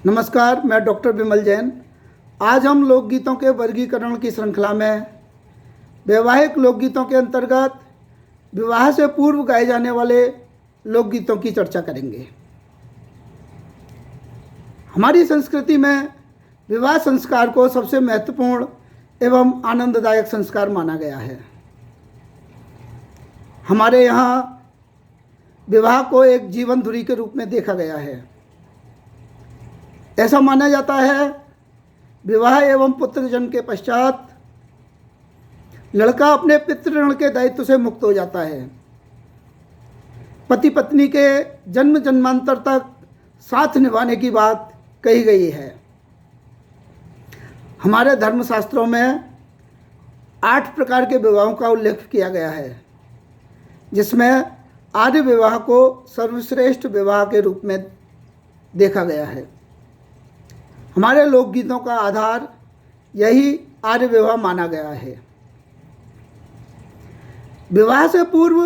नमस्कार, मैं डॉक्टर विमल जैन। आज हम लोकगीतों के वर्गीकरण की श्रृंखला में वैवाहिक लोकगीतों के अंतर्गत विवाह से पूर्व गाए जाने वाले लोकगीतों की चर्चा करेंगे। हमारी संस्कृति में विवाह संस्कार को सबसे महत्वपूर्ण एवं आनंददायक संस्कार माना गया है। हमारे यहाँ विवाह को एक जीवन धुरी के रूप में देखा गया है। ऐसा माना जाता है विवाह एवं पुत्र जन्म के पश्चात लड़का अपने पितृऋण के दायित्व से मुक्त हो जाता है। पति पत्नी के जन्म जन्मांतर तक साथ निभाने की बात कही गई है। हमारे धर्मशास्त्रों में 8 प्रकार के विवाहों का उल्लेख किया गया है, जिसमें आर्य विवाह को सर्वश्रेष्ठ विवाह के रूप में देखा गया है। हमारे लोकगीतों का आधार यही आर्य विवाह माना गया है। विवाह से पूर्व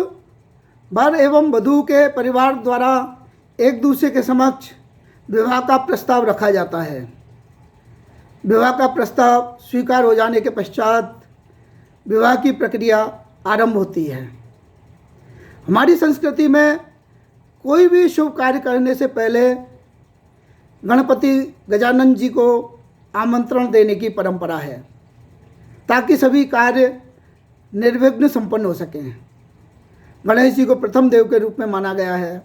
वर एवं वधू के परिवार द्वारा एक दूसरे के समक्ष विवाह का प्रस्ताव रखा जाता है। विवाह का प्रस्ताव स्वीकार हो जाने के पश्चात विवाह की प्रक्रिया आरंभ होती है। हमारी संस्कृति में कोई भी शुभ कार्य करने से पहले गणपति गजानन जी को आमंत्रण देने की परंपरा है, ताकि सभी कार्य निर्विघ्न संपन्न हो सकें। गणेश जी को प्रथम देव के रूप में माना गया है,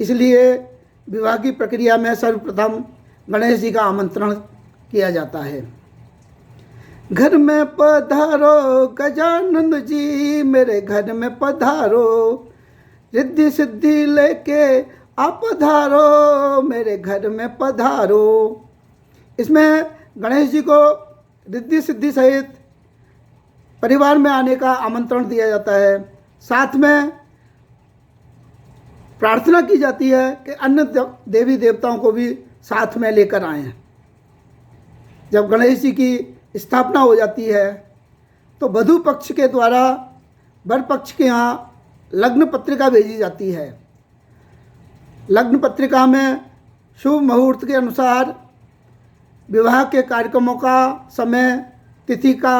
इसलिए विवाह की प्रक्रिया में सर्वप्रथम गणेश जी का आमंत्रण किया जाता है। घर में पधारो गजानन जी, मेरे घर में पधारो, रिद्धि सिद्धि लेके आप पधारो, मेरे घर में पधारो। इसमें गणेश जी को रिद्धि सिद्धि सहित परिवार में आने का आमंत्रण दिया जाता है। साथ में प्रार्थना की जाती है कि अन्य देवी देवताओं को भी साथ में लेकर आएं। जब गणेश जी की स्थापना हो जाती है तो वधू पक्ष के द्वारा वर पक्ष के यहाँ लग्न पत्रिका भेजी जाती है। लग्न पत्रिका में शुभ मुहूर्त के अनुसार विवाह के कार्यक्रमों का समय तिथि का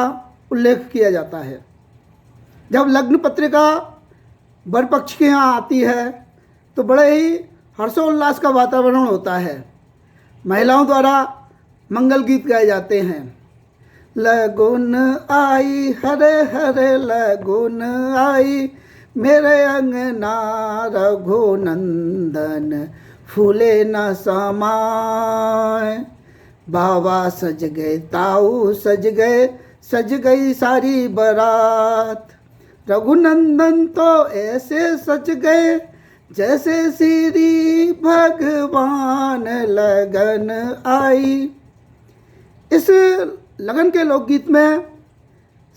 उल्लेख किया जाता है। जब लग्न पत्रिका वर पक्ष के यहाँ आती है तो बड़े ही हर्षोल्लास का वातावरण होता है। महिलाओं द्वारा मंगल गीत गाए जाते हैं। लगुन आई हरे हरे लगुन आई, मेरे अंगना रघुनंदन फूले न समाए। बाबा सज गए ताऊ सज गए, सज गई सारी बारात। रघुनंदन तो ऐसे सज गए जैसे श्री भगवान लगन आई। इस लगन के लोकगीत में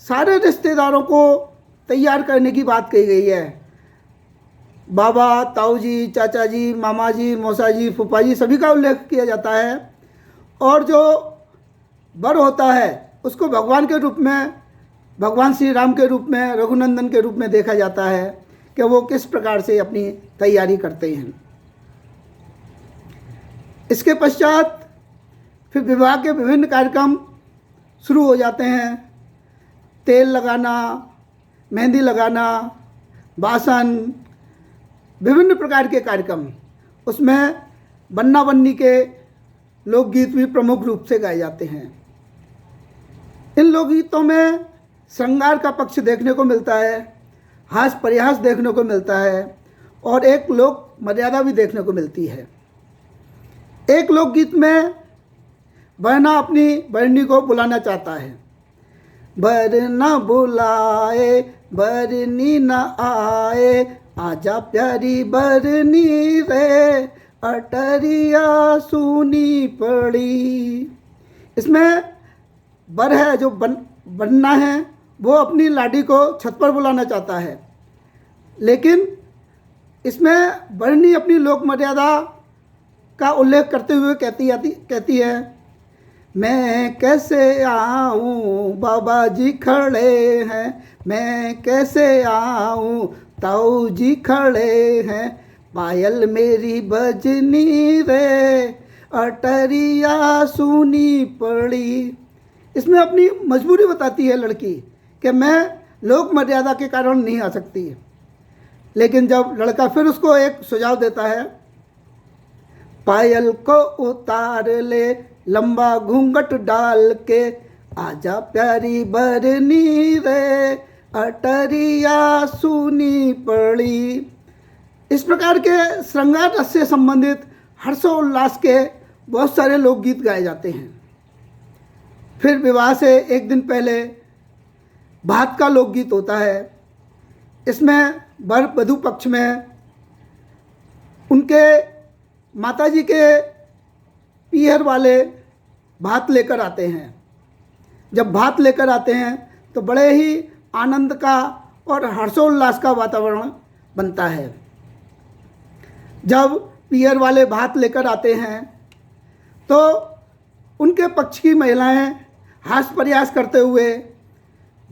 सारे रिश्तेदारों को तैयार करने की बात कही गई है। बाबा, ताऊ जी, चाचा जी, मामा जी, मौसा जी, फूफा जी सभी का उल्लेख किया जाता है। और जो वर होता है उसको भगवान के रूप में, भगवान श्री राम के रूप में, रघुनंदन के रूप में देखा जाता है कि वो किस प्रकार से अपनी तैयारी करते हैं। इसके पश्चात फिर विवाह के विभिन्न कार्यक्रम शुरू हो जाते हैं। तेल लगाना, मेहंदी लगाना, भाषण, विभिन्न प्रकार के कार्यक्रम। उसमें बन्ना बन्नी के लोकगीत भी प्रमुख रूप से गाए जाते हैं। इन लोकगीतों में श्रृंगार का पक्ष देखने को मिलता है, हास परिहास देखने को मिलता है और एक लोक मर्यादा भी देखने को मिलती है। एक लोकगीत में बहना अपनी बहनी को बुलाना चाहता है। बर न बुलाए बरनी न आए, आजा प्यारी बरनी रे, अटरिया सुनी पड़ी। इसमें बर है जो बनना है वो अपनी लाडी को छत पर बुलाना चाहता है, लेकिन इसमें बरनी अपनी लोक मर्यादा का उल्लेख करते हुए कहती है, मैं कैसे आऊँ बाबा जी खड़े हैं, मैं कैसे आऊँ ताऊ जी खड़े हैं, पायल मेरी बजनी रे, अटरिया सुनी पड़ी। इसमें अपनी मजबूरी बताती है लड़की कि मैं लोक मर्यादा के कारण नहीं आ सकती। लेकिन जब लड़का फिर उसको एक सुझाव देता है, पायल को उतार ले लंबा घूंघट डाल के, आजा प्यारी बरनी रे अटरिया सुनी पड़ी। इस प्रकार के श्रृंगार रस से संबंधित हर्षोल्लास के बहुत सारे लोकगीत गाए जाते हैं। फिर विवाह से एक दिन पहले भात का लोकगीत होता है। इसमें वर वधू पक्ष में उनके माताजी के पीहर वाले भात लेकर आते हैं। जब भात लेकर आते हैं तो बड़े ही आनंद का और हर्षोल्लास का वातावरण बनता है। जब पीहर वाले भात लेकर आते हैं तो उनके पक्ष की महिलाएं हास्य प्रयास करते हुए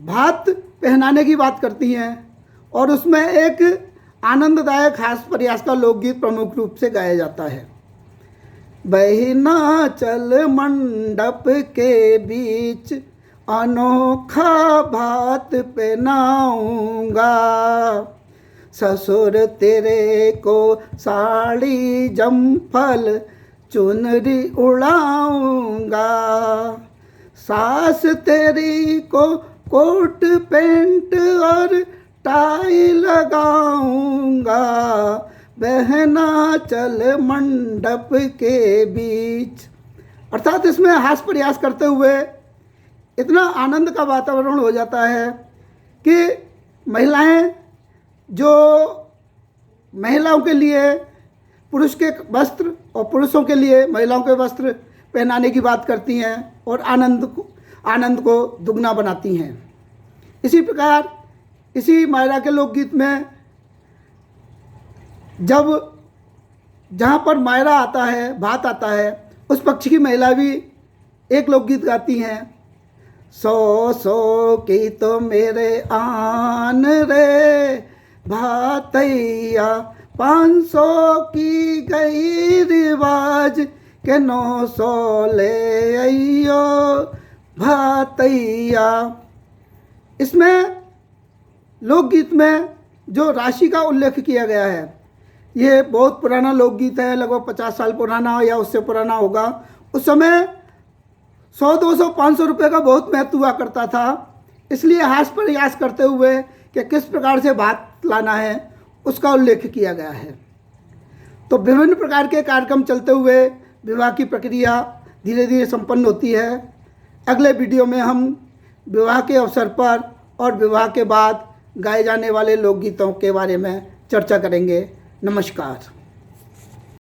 भात पहनाने की बात करती हैं और उसमें एक आनंददायक हास्य प्रयास का लोकगीत प्रमुख रूप से गाया जाता है। बहिना चल मंडप के बीच अनोखा भात पहनाऊंगा, ससुर तेरे को साड़ी जमफल चुनरी उड़ाऊंगा, सास तेरी को कोट पैंट और टाई लगाऊंगा, बहना चल मंडप के बीच। अर्थात इसमें हास्य प्रयास करते हुए इतना आनंद का वातावरण हो जाता है कि महिलाएं जो महिलाओं के लिए पुरुष के वस्त्र और पुरुषों के लिए महिलाओं के वस्त्र पहनाने की बात करती हैं और आनंद को दुगना बनाती हैं। इसी प्रकार इसी मायरा के लोकगीत में जब जहाँ पर मायरा आता है, भात आता है, उस पक्ष की महिला भी एक लोकगीत गाती हैं। 100 की तो मेरे आन रे भातैया, 500 की गई रिवाज के 900 ले अइयो भातैया। इसमें लोकगीत में जो राशि का उल्लेख किया गया है, ये बहुत पुराना लोकगीत है, लगभग 50 साल पुराना या उससे पुराना होगा। उस समय 100, 200, 500 रुपये का बहुत महत्व हुआ करता था। इसलिए हास्य प्रयास करते हुए कि किस प्रकार से भात लाना है उसका उल्लेख किया गया है। तो विभिन्न प्रकार के कार्यक्रम चलते हुए विवाह की प्रक्रिया धीरे धीरे संपन्न होती है। अगले वीडियो में हम विवाह के अवसर पर और विवाह के बाद गाए जाने वाले लोकगीतों के बारे में चर्चा करेंगे। नमस्कार।